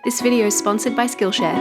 This video is sponsored by Skillshare.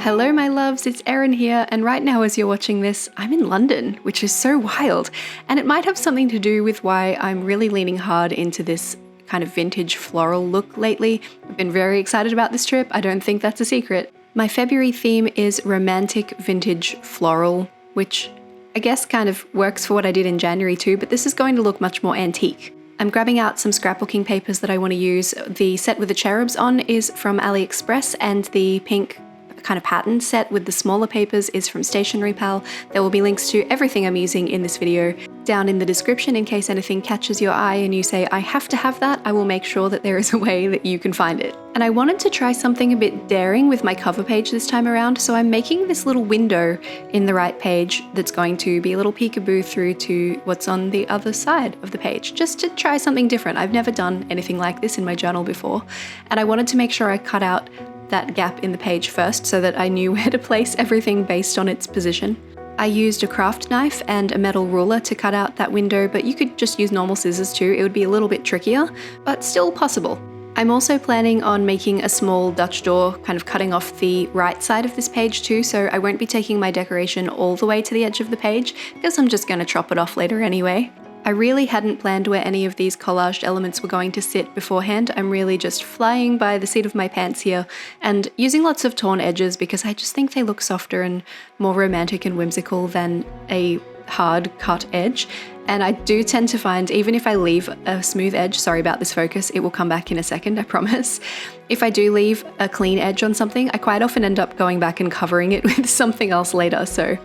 Hello my loves, it's Erin here, and right now as you're watching this, I'm in London, which is so wild, and it might have something to do with why I'm really leaning hard into this kind of vintage floral look lately. I've been very excited about this trip, I don't think that's a secret. My February theme is romantic vintage floral, which I guess kind of works for what I did in January too, but this is going to look much more antique. I'm grabbing out some scrapbooking papers that I want to use. The set with the cherubs on is from AliExpress, and the pink kind of pattern set with the smaller papers is from Stationery Pal. There will be links to everything I'm using in this video down in the description in case anything catches your eye and you say, I have to have that. I will make sure that there is a way that you can find it. And I wanted to try something a bit daring with my cover page this time around, so I'm making this little window in the right page that's going to be a little peekaboo through to what's on the other side of the page, just to try something different. I've never done anything like this in my journal before, and I wanted to make sure I cut out that gap in the page first so that I knew where to place everything based on its position. I used a craft knife and a metal ruler to cut out that window, but you could just use normal scissors too. It would be a little bit trickier, but still possible. I'm also planning on making a small Dutch door, kind of cutting off the right side of this page too, so I won't be taking my decoration all the way to the edge of the page, because I'm just going to chop it off later anyway. I really hadn't planned where any of these collaged elements were going to sit beforehand. I'm really just flying by the seat of my pants here and using lots of torn edges because I just think they look softer and more romantic and whimsical than a hard cut edge. And I do tend to find, even if I leave a smooth edge, sorry about this focus, it will come back in a second, I promise. If I do leave a clean edge on something, I quite often end up going back and covering it with something else later, so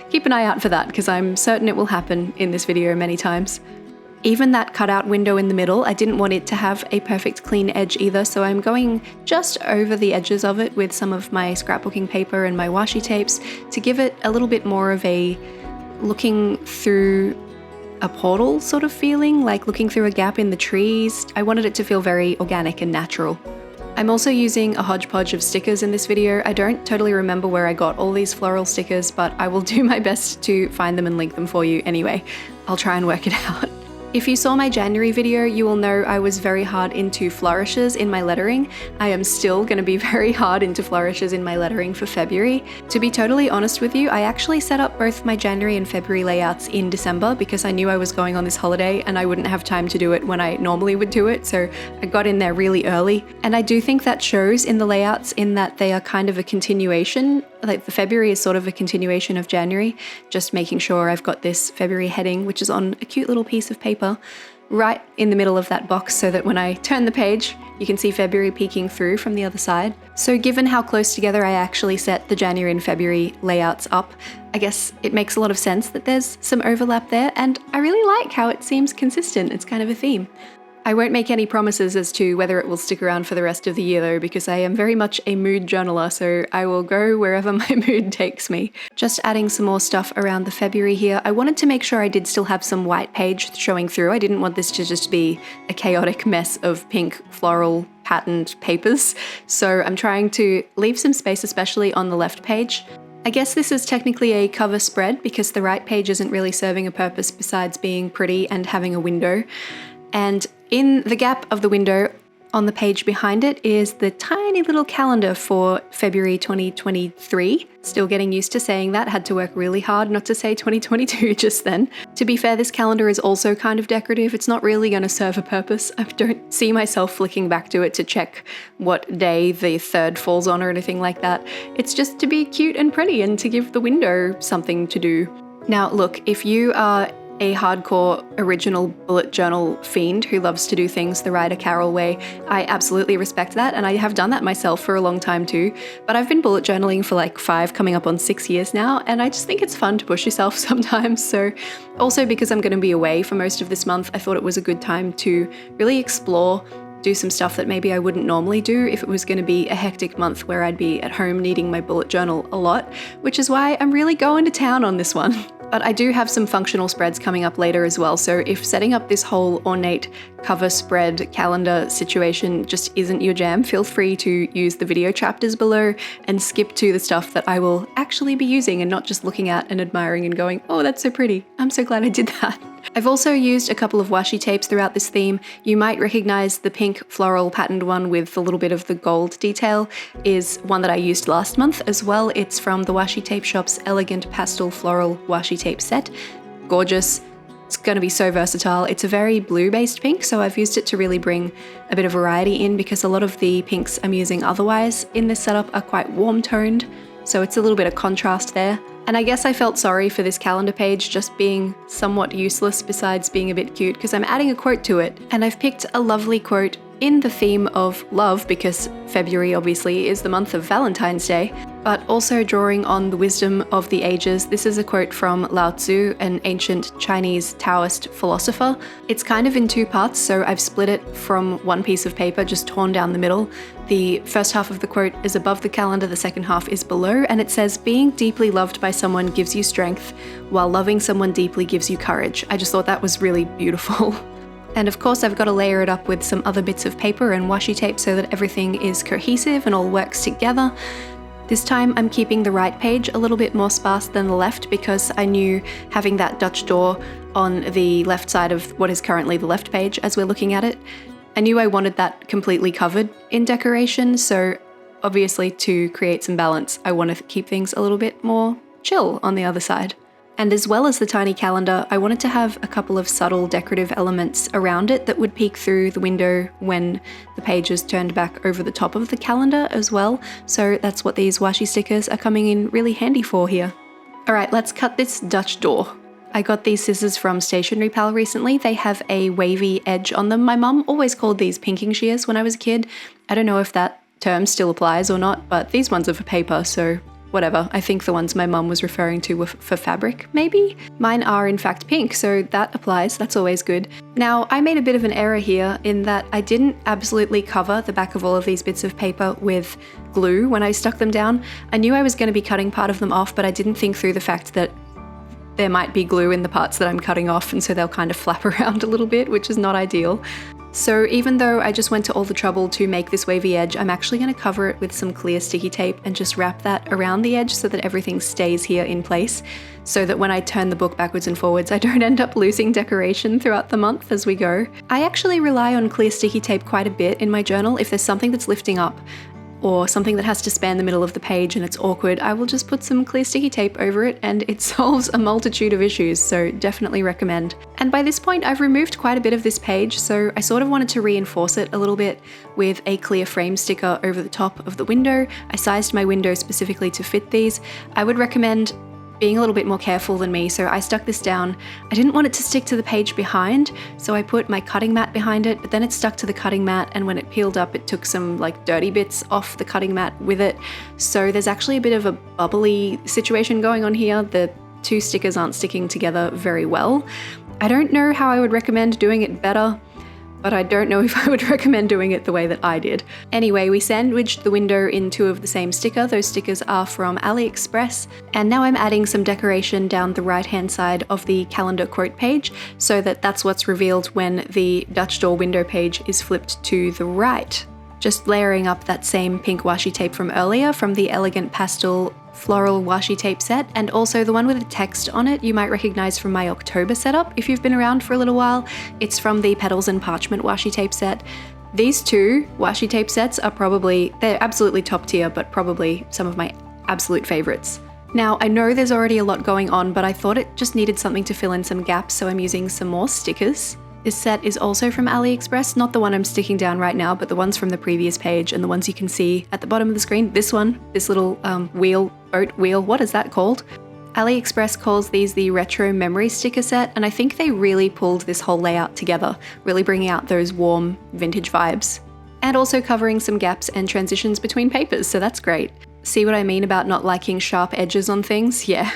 keep an eye out for that because I'm certain it will happen in this video many times. Even that cutout window in the middle, I didn't want it to have a perfect clean edge either, so I'm going just over the edges of it with some of my scrapbooking paper and my washi tapes to give it a little bit more of a looking through a portal sort of feeling, like looking through a gap in the trees. I wanted it to feel very organic and natural. I'm also using a hodgepodge of stickers in this video. I don't totally remember where I got all these floral stickers, but I will do my best to find them and link them for you anyway. I'll try and work it out. If you saw my January video, you will know I was very hard into flourishes in my lettering. I am still going to be very hard into flourishes in my lettering for February. To be totally honest with you, I actually set up both my January and February layouts in December because I knew I was going on this holiday and I wouldn't have time to do it when I normally would do it, so I got in there really early. And I do think that shows in the layouts in that they are kind of a continuation. Like the February is sort of a continuation of January, just making sure I've got this February heading, which is on a cute little piece of paper, right in the middle of that box so that when I turn the page, you can see February peeking through from the other side. So given how close together I actually set the January and February layouts up, I guess it makes a lot of sense that there's some overlap there, and I really like how it seems consistent. It's kind of a theme. I won't make any promises as to whether it will stick around for the rest of the year though, because I am very much a mood journaler, so I will go wherever my mood takes me. Just adding some more stuff around the February here. I wanted to make sure I did still have some white page showing through. I didn't want this to just be a chaotic mess of pink floral patterned papers, so I'm trying to leave some space, especially on the left page. I guess this is technically a cover spread because the right page isn't really serving a purpose besides being pretty and having a window. And in the gap of the window on the page behind it is the tiny little calendar for February 2023. Still getting used to saying that, had to work really hard not to say 2022 just then. To be fair, this calendar is also kind of decorative. It's not really going to serve a purpose. I don't see myself flicking back to it to check what day the 3rd falls on or anything like that. It's just to be cute and pretty and to give the window something to do. Now look, if you are a hardcore original bullet journal fiend who loves to do things the Ryder Carroll way, I absolutely respect that, and I have done that myself for a long time too, but I've been bullet journaling for like 5, coming up on 6 years now, and I just think it's fun to push yourself sometimes. So also because I'm going to be away for most of this month, I thought it was a good time to really explore, do some stuff that maybe I wouldn't normally do if it was going to be a hectic month where I'd be at home needing my bullet journal a lot, which is why I'm really going to town on this one. But I do have some functional spreads coming up later as well, so if setting up this whole ornate cover spread calendar situation just isn't your jam, feel free to use the video chapters below and skip to the stuff that I will actually be using and not just looking at and admiring and going, oh, that's so pretty. I'm so glad I did that. I've also used a couple of washi tapes throughout this theme. You might recognize the pink floral patterned one with a little bit of the gold detail is one that I used last month as well. It's from the Washi Tape Shop's Elegant Pastel Floral Washi Tape Set. Gorgeous. It's going to be so versatile. It's a very blue-based pink, so I've used it to really bring a bit of variety in because a lot of the pinks I'm using otherwise in this setup are quite warm-toned, so it's a little bit of contrast there. And I guess I felt sorry for this calendar page just being somewhat useless besides being a bit cute because I'm adding a quote to it. And I've picked a lovely quote in the theme of love because February obviously is the month of Valentine's Day, but also drawing on the wisdom of the ages. This is a quote from Lao Tzu, an ancient Chinese Taoist philosopher. It's kind of in two parts, so I've split it from one piece of paper, just torn down the middle. The first half of the quote is above the calendar, the second half is below, and it says, "Being deeply loved by someone gives you strength, while loving someone deeply gives you courage." I just thought that was really beautiful. And of course I've got to layer it up with some other bits of paper and washi tape so that everything is cohesive and all works together. This time I'm keeping the right page a little bit more sparse than the left because I knew having that Dutch door on the left side of what is currently the left page as we're looking at it, I knew I wanted that completely covered in decoration, so obviously to create some balance I want to keep things a little bit more chill on the other side. And as well as the tiny calendar, I wanted to have a couple of subtle decorative elements around it that would peek through the window when the page is turned back over the top of the calendar as well. So that's what these washi stickers are coming in really handy for here. All right, let's cut this Dutch door. I got these scissors from Stationery Pal recently. They have a wavy edge on them. My mum always called these pinking shears when I was a kid. I don't know if that term still applies or not, but these ones are for paper, so whatever. I think the ones my mum was referring to were for fabric, maybe? Mine are in fact pink, so that applies. That's always good. Now, I made a bit of an error here in that I didn't absolutely cover the back of all of these bits of paper with glue when I stuck them down. I knew I was going to be cutting part of them off, but I didn't think through the fact that there might be glue in the parts that I'm cutting off, and so they'll kind of flap around a little bit, which is not ideal. So even though I just went to all the trouble to make this wavy edge, I'm actually going to cover it with some clear sticky tape and just wrap that around the edge so that everything stays here in place, so that when I turn the book backwards and forwards, I don't end up losing decoration throughout the month as we go. I actually rely on clear sticky tape quite a bit in my journal. If there's something that's lifting up, or something that has to span the middle of the page and it's awkward, I will just put some clear sticky tape over it and it solves a multitude of issues, so definitely recommend. And by this point I've removed quite a bit of this page, so I sort of wanted to reinforce it a little bit with a clear frame sticker over the top of the window. I sized my window specifically to fit these. I would recommend being a little bit more careful than me, so I stuck this down. I didn't want it to stick to the page behind, so I put my cutting mat behind it, but then it stuck to the cutting mat, and when it peeled up it took some like dirty bits off the cutting mat with it. So there's actually a bit of a bubbly situation going on here. The two stickers aren't sticking together very well. I don't know how I would recommend doing it better, but I don't know if I would recommend doing it the way that I did. Anyway, we sandwiched the window in two of the same sticker. Those stickers are from AliExpress. And now I'm adding some decoration down the right-hand side of the calendar quote page so that that's what's revealed when the Dutch door window page is flipped to the right. Just layering up that same pink washi tape from earlier from the Elegant Pastel Floral Washi Tape set, and also the one with the text on it you might recognize from my October setup if you've been around for a little while. It's from the Petals and Parchment washi tape set. These two washi tape sets are they're absolutely top tier, but probably some of my absolute favorites. Now, I know there's already a lot going on, but I thought it just needed something to fill in some gaps, so I'm using some more stickers. This set is also from AliExpress, not the one I'm sticking down right now, but the ones from the previous page and the ones you can see at the bottom of the screen. This one, this little boat wheel, what is that called? AliExpress calls these the Retro Memory Sticker Set, and I think they really pulled this whole layout together, really bringing out those warm vintage vibes. And also covering some gaps and transitions between papers, so that's great. See what I mean about not liking sharp edges on things? Yeah.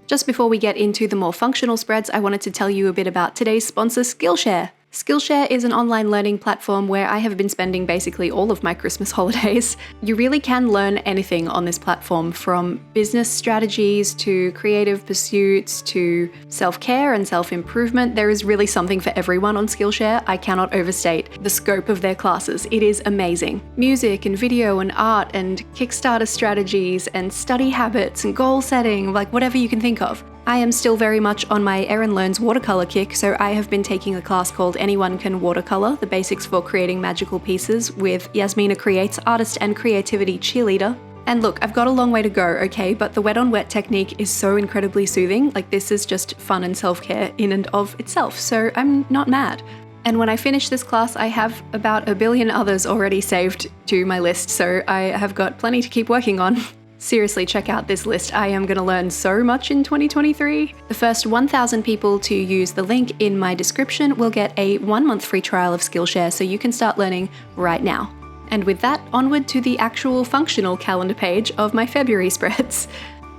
Just before we get into the more functional spreads, I wanted to tell you a bit about today's sponsor, Skillshare. Skillshare is an online learning platform where I have been spending basically all of my Christmas holidays. You really can learn anything on this platform, from business strategies to creative pursuits to self-care and self-improvement. There is really something for everyone on Skillshare. I cannot overstate the scope of their classes. It is amazing. Music and video and art and Kickstarter strategies and study habits and goal setting, like whatever you can think of. I am still very much on my Erin Learns watercolor kick, so I have been taking a class called Anyone Can Watercolor, the basics for creating magical pieces with Yasmina Creates, artist and creativity cheerleader. And look, I've got a long way to go, okay, but the wet on wet technique is so incredibly soothing. Like, this is just fun and self-care in and of itself, so I'm not mad. And when I finish this class, I have about 1 billion others already saved to my list, so I have got plenty to keep working on. Seriously, check out this list. I am going to learn so much in 2023. The first 1,000 people to use the link in my description will get a 1-month free trial of Skillshare, so you can start learning right now. And with that, onward to the actual functional calendar page of my February spreads.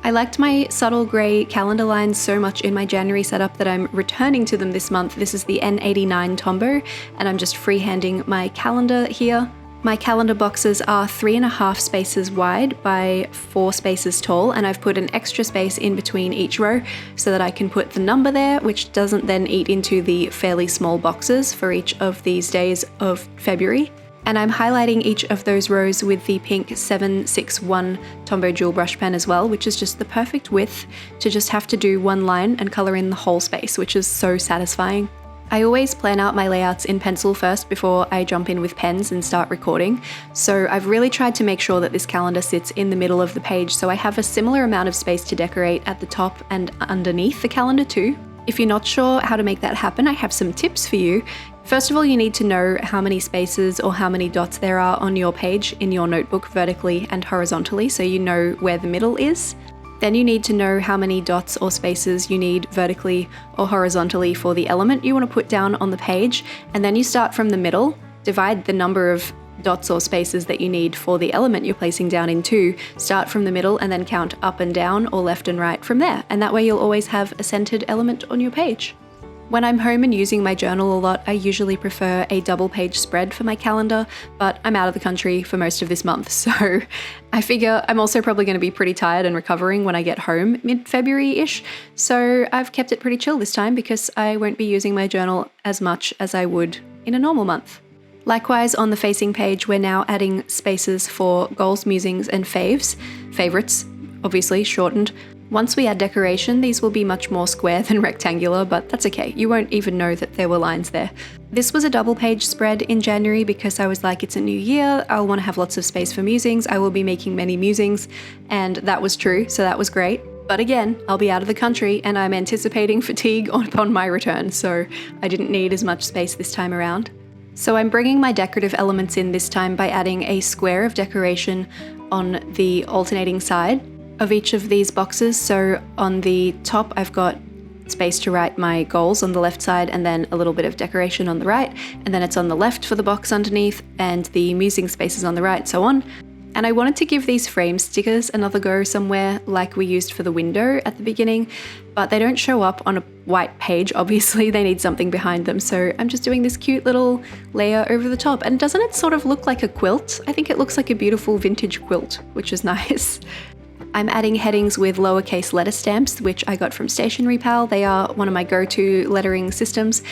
I liked my subtle grey calendar lines so much in my January setup that I'm returning to them this month. This is the N89 Tombow, and I'm just freehanding my calendar here. My calendar boxes are 3.5 spaces wide by 4 spaces tall, and I've put an extra space in between each row so that I can put the number there, which doesn't then eat into the fairly small boxes for each of these days of February. And I'm highlighting each of those rows with the pink 761 Tombow Jewel brush pen as well, which is just the perfect width to just have to do one line and colour in the whole space, which is so satisfying. I always plan out my layouts in pencil first before I jump in with pens and start recording, so I've really tried to make sure that this calendar sits in the middle of the page, so I have a similar amount of space to decorate at the top and underneath the calendar too. If you're not sure how to make that happen, I have some tips for you. First of all, you need to know how many spaces or how many dots there are on your page in your notebook vertically and horizontally, so you know where the middle is. Then you need to know how many dots or spaces you need vertically or horizontally for the element you want to put down on the page, and then you start from the middle, divide the number of dots or spaces that you need for the element you're placing down in two, start from the middle and then count up and down or left and right from there, and that way you'll always have a centered element on your page. When I'm home and using my journal a lot, I usually prefer a double page spread for my calendar, but I'm out of the country for most of this month, so I figure I'm also probably going to be pretty tired and recovering when I get home mid-February-ish, so I've kept it pretty chill this time because I won't be using my journal as much as I would in a normal month. Likewise, on the facing page, we're now adding spaces for goals, musings, and faves, favorites, obviously shortened. Once we add decoration, these will be much more square than rectangular, but that's okay. You won't even know that there were lines there. This was a double page spread in January because I was like, it's a new year, I'll want to have lots of space for musings, I will be making many musings, and that was true, so that was great. But again, I'll be out of the country and I'm anticipating fatigue upon my return, so I didn't need as much space this time around. So I'm bringing my decorative elements in this time by adding a square of decoration on the alternating side of each of these boxes. So on the top, I've got space to write my goals on the left side and then a little bit of decoration on the right, and then it's on the left for the box underneath and the musing spaces on the right, so on. And I wanted to give these frame stickers another go somewhere like we used for the window at the beginning, but they don't show up on a white page, obviously, they need something behind them, so I'm just doing this cute little layer over the top. And doesn't it sort of look like a quilt? I think it looks like a beautiful vintage quilt, which is nice. I'm adding headings with lowercase letter stamps, which I got from Stationery Pal. They are one of my go-to lettering systems.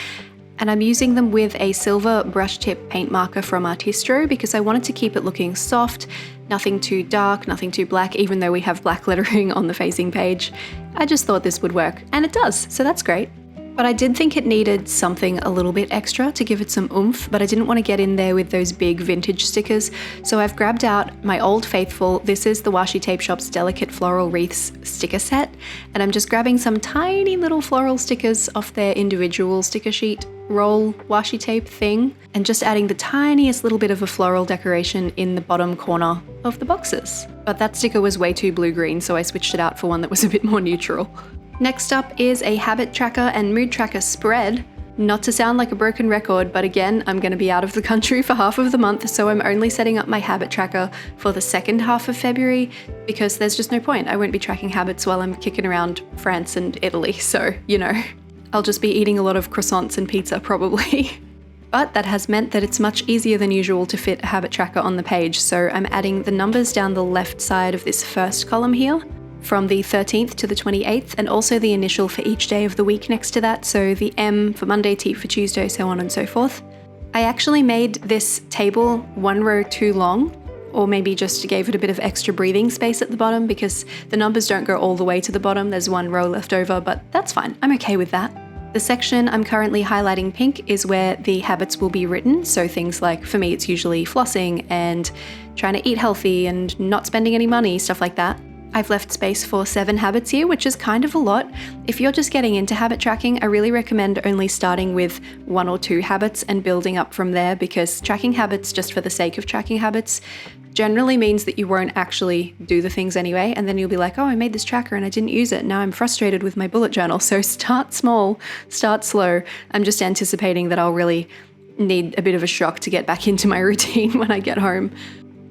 And I'm using them with a silver brush tip paint marker from Artistro because I wanted to keep it looking soft, nothing too dark, nothing too black, even though we have black lettering on the facing page. I just thought this would work, and it does, so that's great. But I did think it needed something a little bit extra to give it some oomph, but I didn't want to get in there with those big vintage stickers, so I've grabbed out my Old Faithful. This is the Washi Tape Shop's Delicate Floral Wreaths sticker set, and I'm just grabbing some tiny little floral stickers off their individual sticker sheet roll washi tape thing, and just adding the tiniest little bit of a floral decoration in the bottom corner of the boxes. But that sticker was way too blue-green, so I switched it out for one that was a bit more neutral. Next up is a habit tracker and mood tracker spread. Not to sound like a broken record, but again, I'm going to be out of the country for half of the month, so I'm only setting up my habit tracker for the second half of February because there's just no point. I won't be tracking habits while I'm kicking around France and Italy, so, you know, I'll just be eating a lot of croissants and pizza probably. But that has meant that it's much easier than usual to fit a habit tracker on the page, so I'm adding the numbers down the left side of this first column here, from the 13th to the 28th, and also the initial for each day of the week next to that, so the M for Monday, T for Tuesday, so on and so forth. I actually made this table one row too long, or maybe just gave it a bit of extra breathing space at the bottom because the numbers don't go all the way to the bottom, there's one row left over, but that's fine, I'm okay with that. The section I'm currently highlighting pink is where the habits will be written, so things like, for me it's usually flossing and trying to eat healthy and not spending any money, stuff like that. I've left space for 7 habits here, which is kind of a lot. If you're just getting into habit tracking, I really recommend only starting with 1 or 2 habits and building up from there, because tracking habits just for the sake of tracking habits generally means that you won't actually do the things anyway, and then you'll be like, oh, I made this tracker and I didn't use it. Now I'm frustrated with my bullet journal. So start small, start slow. I'm just anticipating that I'll really need a bit of a shock to get back into my routine when I get home.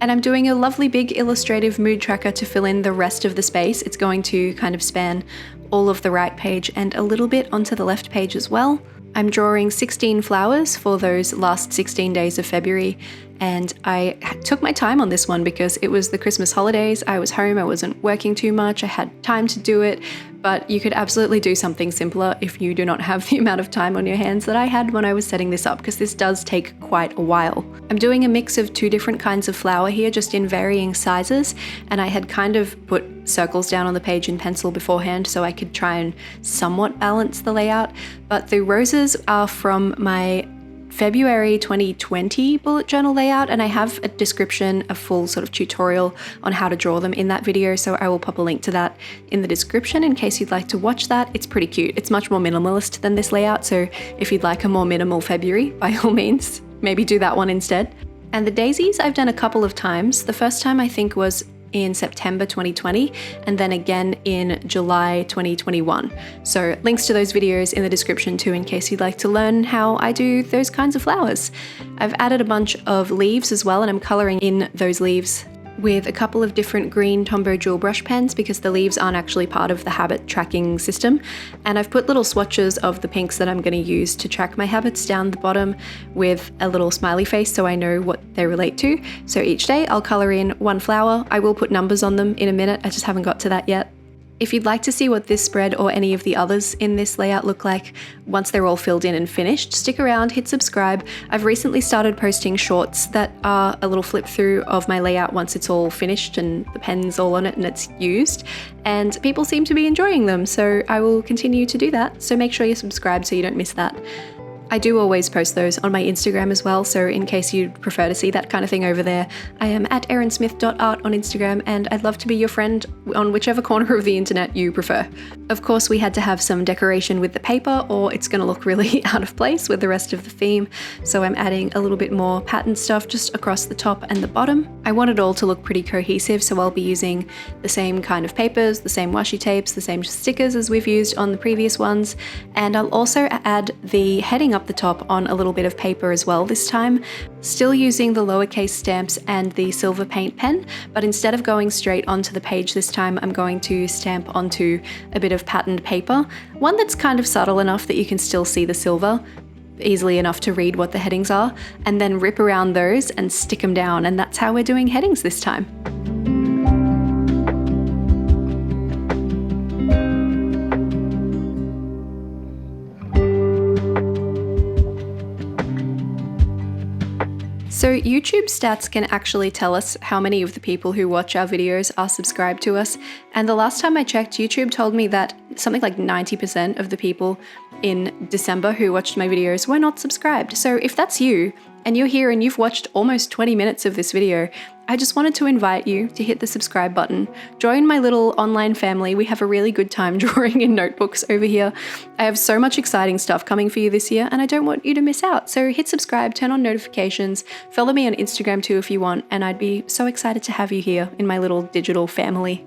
And I'm doing a lovely big illustrative mood tracker to fill in the rest of the space. It's going to kind of span all of the right page and a little bit onto the left page as well. I'm drawing 16 flowers for those last 16 days of February, and I took my time on this one because it was the Christmas holidays, I was home, I wasn't working too much, I had time to do it, but you could absolutely do something simpler if you do not have the amount of time on your hands that I had when I was setting this up, because this does take quite a while. I'm doing a mix of 2 different kinds of flower here, just in varying sizes, and I had kind of put circles down on the page in pencil beforehand so I could try and somewhat balance the layout, but the roses are from my February 2020 bullet journal layout, and I have a description, a full sort of tutorial on how to draw them in that video, so I will pop a link to that in the description in case you'd like to watch that. It's pretty cute. It's much more minimalist than this layout, so if you'd like a more minimal February, by all means, maybe do that one instead. And the daisies I've done a couple of times. The first time I think was in September 2020, and then again in July 2021. So links to those videos in the description too, in case you'd like to learn how I do those kinds of flowers. I've added a bunch of leaves as well, and I'm coloring in those leaves with a couple of different green Tombow dual brush pens because the leaves aren't actually part of the habit tracking system. And I've put little swatches of the pinks that I'm going to use to track my habits down the bottom with a little smiley face so I know what they relate to. So each day I'll color in 1 flower. I will put numbers on them in a minute, I just haven't got to that yet. If you'd like to see what this spread or any of the others in this layout look like once they're all filled in and finished, stick around, hit subscribe. I've recently started posting shorts that are a little flip through of my layout once it's all finished and the pen's all on it and it's used, and people seem to be enjoying them, so I will continue to do that, so make sure you're subscribed so you don't miss that. I do always post those on my Instagram as well, so in case you'd prefer to see that kind of thing over there, I am at erinsmith.art on Instagram, and I'd love to be your friend on whichever corner of the internet you prefer. Of course, we had to have some decoration with the paper, or it's going to look really out of place with the rest of the theme, so I'm adding a little bit more pattern stuff just across the top and the bottom. I want it all to look pretty cohesive, so I'll be using the same kind of papers, the same washi tapes, the same stickers as we've used on the previous ones, and I'll also add the heading up the top on a little bit of paper as well this time, still using the lowercase stamps and the silver paint pen, but instead of going straight onto the page this time, I'm going to stamp onto a bit of patterned paper, one that's kind of subtle enough that you can still see the silver, easily enough to read what the headings are, and then rip around those and stick them down, and that's how we're doing headings this time. So YouTube stats can actually tell us how many of the people who watch our videos are subscribed to us, and the last time I checked, YouTube told me that something like 90% of the people in December who watched my videos were not subscribed. So if that's you, and you're here and you've watched almost 20 minutes of this video, I just wanted to invite you to hit the subscribe button. Join my little online family. We have a really good time drawing in notebooks over here. I have so much exciting stuff coming for you this year, and I don't want you to miss out. So hit subscribe, turn on notifications, follow me on Instagram too if you want, and I'd be so excited to have you here in my little digital family.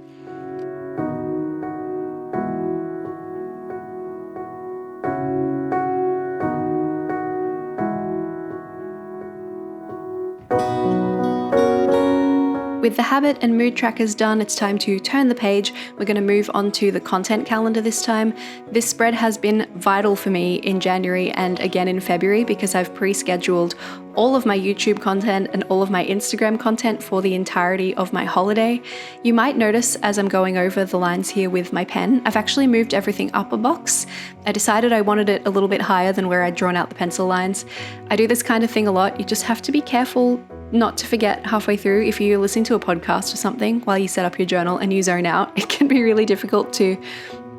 With the habit and mood trackers done, it's time to turn the page. We're going to move on to the content calendar this time. This spread has been vital for me in January and again in February because I've pre-scheduled all of my YouTube content and all of my Instagram content for the entirety of my holiday. You might notice as I'm going over the lines here with my pen, I've actually moved everything up a box. I decided I wanted it a little bit higher than where I'd drawn out the pencil lines. I do this kind of thing a lot. You just have to be careful not to forget halfway through. If you're listening to a podcast or something while you set up your journal and you zone out, it can be really difficult to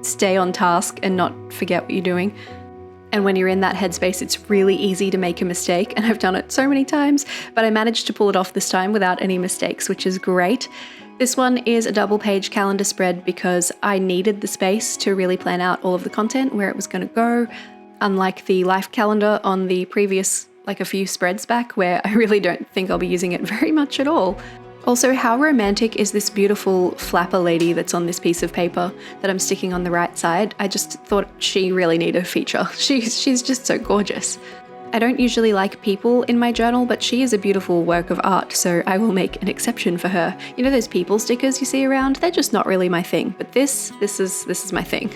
stay on task and not forget what you're doing. And when you're in that headspace, it's really easy to make a mistake, and I've done it so many times, but I managed to pull it off this time without any mistakes, which is great. This one is a double-page calendar spread because I needed the space to really plan out all of the content, where it was going to go, unlike the life calendar on the previous a few spreads back, where I really don't think I'll be using it very much at all. Also, how romantic is this beautiful flapper lady that's on this piece of paper that I'm sticking on the right side? I just thought she really needed a feature. She's just so gorgeous. I don't usually like people in my journal, but she is a beautiful work of art, so I will make an exception for her. You know those people stickers you see around? They're just not really my thing, but this is my thing.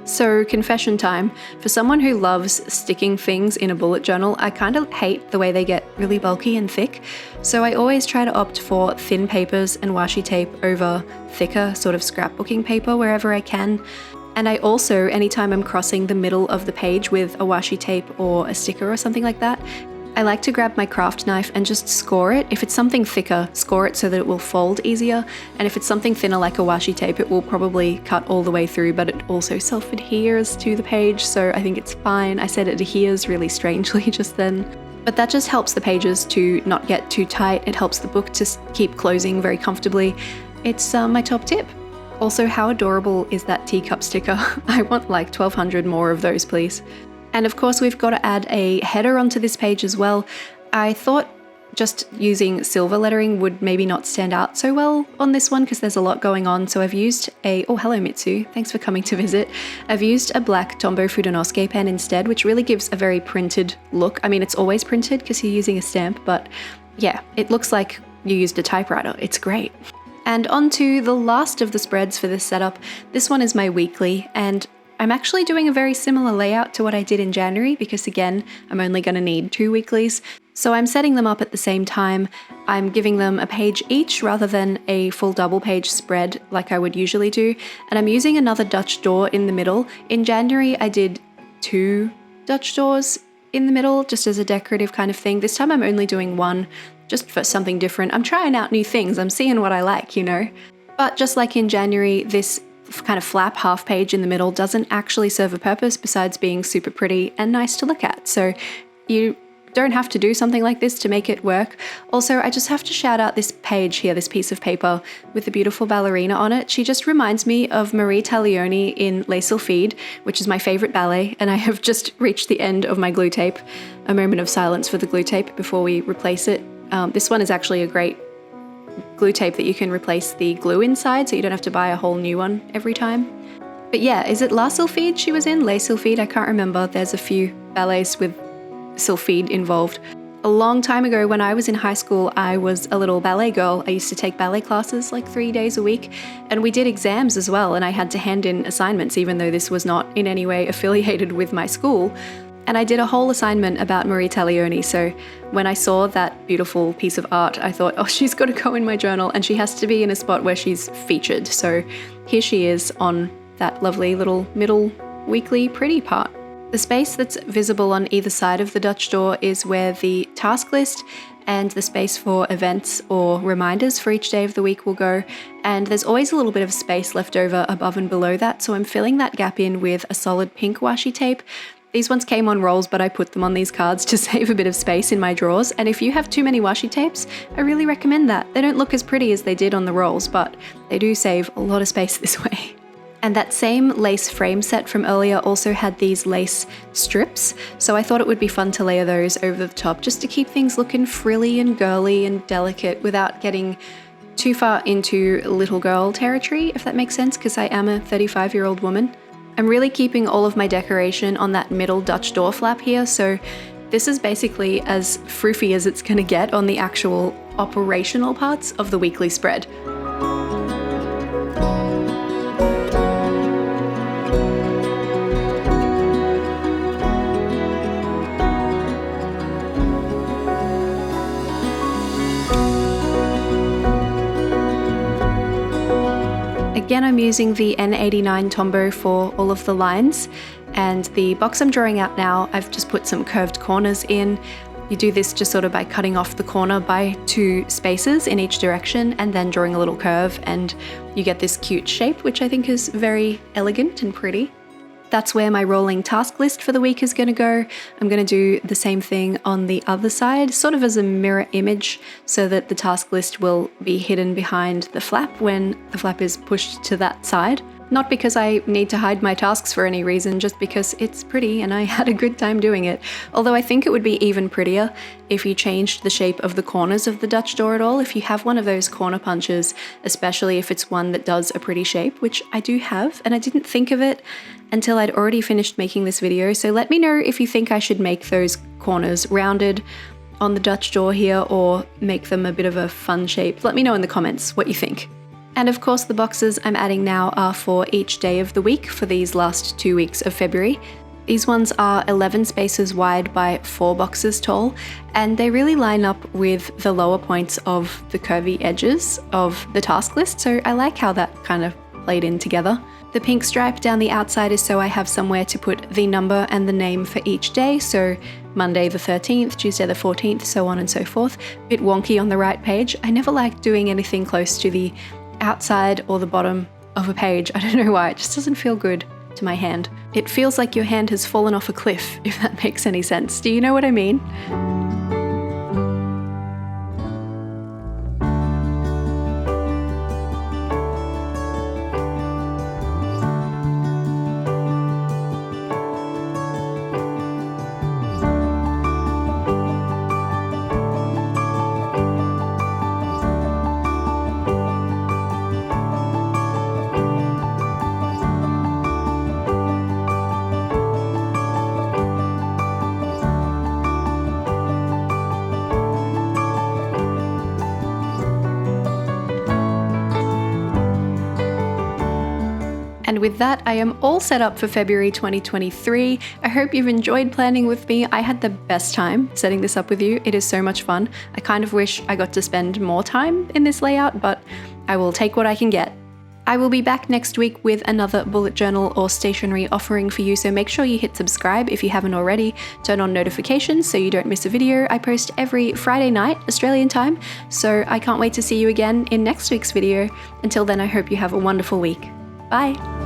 So, confession time. For someone who loves sticking things in a bullet journal, I kind of hate the way they get really bulky and thick. So I always try to opt for thin papers and washi tape over thicker sort of scrapbooking paper wherever I can. And I also, anytime I'm crossing the middle of the page with a washi tape or a sticker or something like that, I like to grab my craft knife and just score it. If it's something thicker, score it so that it will fold easier. And if it's something thinner like a washi tape, it will probably cut all the way through, but it also self-adheres to the page, so I think it's fine. I said it adheres really strangely just then. But that just helps the pages to not get too tight. It helps the book to keep closing very comfortably. It's my top tip. Also, how adorable is that teacup sticker? I want like 1,200 more of those, please. And of course, we've got to add a header onto this page as well. I thought just using silver lettering would maybe not stand out so well on this one because there's a lot going on. So I've used oh, hello Mitsu, thanks for coming to visit. I've used a black Tombow Fudenosuke pen instead, which really gives a very printed look. I mean, it's always printed because you're using a stamp, but yeah, it looks like you used a typewriter. It's great. And on to the last of the spreads for this setup. This one is my weekly, and I'm actually doing a very similar layout to what I did in January because, again, I'm only going to need 2 weeklies. So I'm setting them up at the same time. I'm giving them a page each rather than a full double page spread like I would usually do. And I'm using another Dutch door in the middle. In January, I did 2 Dutch doors in the middle just as a decorative kind of thing. This time I'm only doing 1 just for something different. I'm trying out new things. I'm seeing what I like, you know. But just like in January, this kind of flap half page in the middle doesn't actually serve a purpose besides being super pretty and nice to look at. So you don't have to do something like this to make it work. Also, I just have to shout out this page here, this piece of paper with the beautiful ballerina on it. She just reminds me of Marie Taglioni in Les Sylphides, which is my favorite ballet, and I have just reached the end of my glue tape. A moment of silence for the glue tape before we replace it. This one is actually a great glue tape that you can replace the glue inside so you don't have to buy a whole new one every time. But yeah, is it La Sylphide she was in? Les Sylphides? I can't remember. There's a few ballets with Sylphide involved. A long time ago when I was in high school, I was a little ballet girl. I used to take ballet classes like 3 days a week, and we did exams as well, and I had to hand in assignments even though this was not in any way affiliated with my school. And I did a whole assignment about Marie Taglioni, so when I saw that beautiful piece of art, I thought, oh, she's got to go in my journal, and she has to be in a spot where she's featured. So here she is on that lovely little middle weekly pretty part. The space that's visible on either side of the Dutch door is where the task list and the space for events or reminders for each day of the week will go. And there's always a little bit of space left over above and below that, so I'm filling that gap in with a solid pink washi tape. These ones came on rolls, but I put them on these cards to save a bit of space in my drawers. And if you have too many washi tapes, I really recommend that. They don't look as pretty as they did on the rolls, but they do save a lot of space this way. And that same lace frame set from earlier also had these lace strips, so I thought it would be fun to layer those over the top just to keep things looking frilly and girly and delicate without getting too far into little girl territory, if that makes sense, because I am a 35-year-old woman. I'm really keeping all of my decoration on that middle Dutch door flap here, so this is basically as froofy as it's going to get on the actual operational parts of the weekly spread. Again, I'm using the N89 Tombow for all of the lines, and the box I'm drawing out now, I've just put some curved corners in. You do this just sort of by cutting off the corner by 2 spaces in each direction and then drawing a little curve, and you get this cute shape, which I think is very elegant and pretty. That's where my rolling task list for the week is going to go. I'm going to do the same thing on the other side, sort of as a mirror image, so that the task list will be hidden behind the flap when the flap is pushed to that side. Not because I need to hide my tasks for any reason, just because it's pretty and I had a good time doing it. Although I think it would be even prettier if you changed the shape of the corners of the Dutch door at all. If you have one of those corner punches, especially if it's one that does a pretty shape, which I do have, and I didn't think of it until I'd already finished making this video. So let me know if you think I should make those corners rounded on the Dutch door here or make them a bit of a fun shape. Let me know in the comments what you think. And of course, the boxes I'm adding now are for each day of the week for these last 2 weeks of February. These ones are 11 spaces wide by 4 boxes tall, and they really line up with the lower points of the curvy edges of the task list, so I like how that kind of played in together. The pink stripe down the outside is so I have somewhere to put the number and the name for each day, so Monday the 13th, Tuesday the 14th, so on and so forth. A bit wonky on the right page. I never like doing anything close to the outside or the bottom of a page. I don't know why, it just doesn't feel good to my hand. It feels like your hand has fallen off a cliff, if that makes any sense. Do you know what I mean? And with that, I am all set up for February 2023. I hope you've enjoyed planning with me. I had the best time setting this up with you. It is so much fun. I kind of wish I got to spend more time in this layout, but I will take what I can get. I will be back next week with another bullet journal or stationery offering for you, so make sure you hit subscribe if you haven't already. Turn on notifications so you don't miss a video. I post every Friday night, Australian time, so I can't wait to see you again in next week's video. Until then, I hope you have a wonderful week. Bye!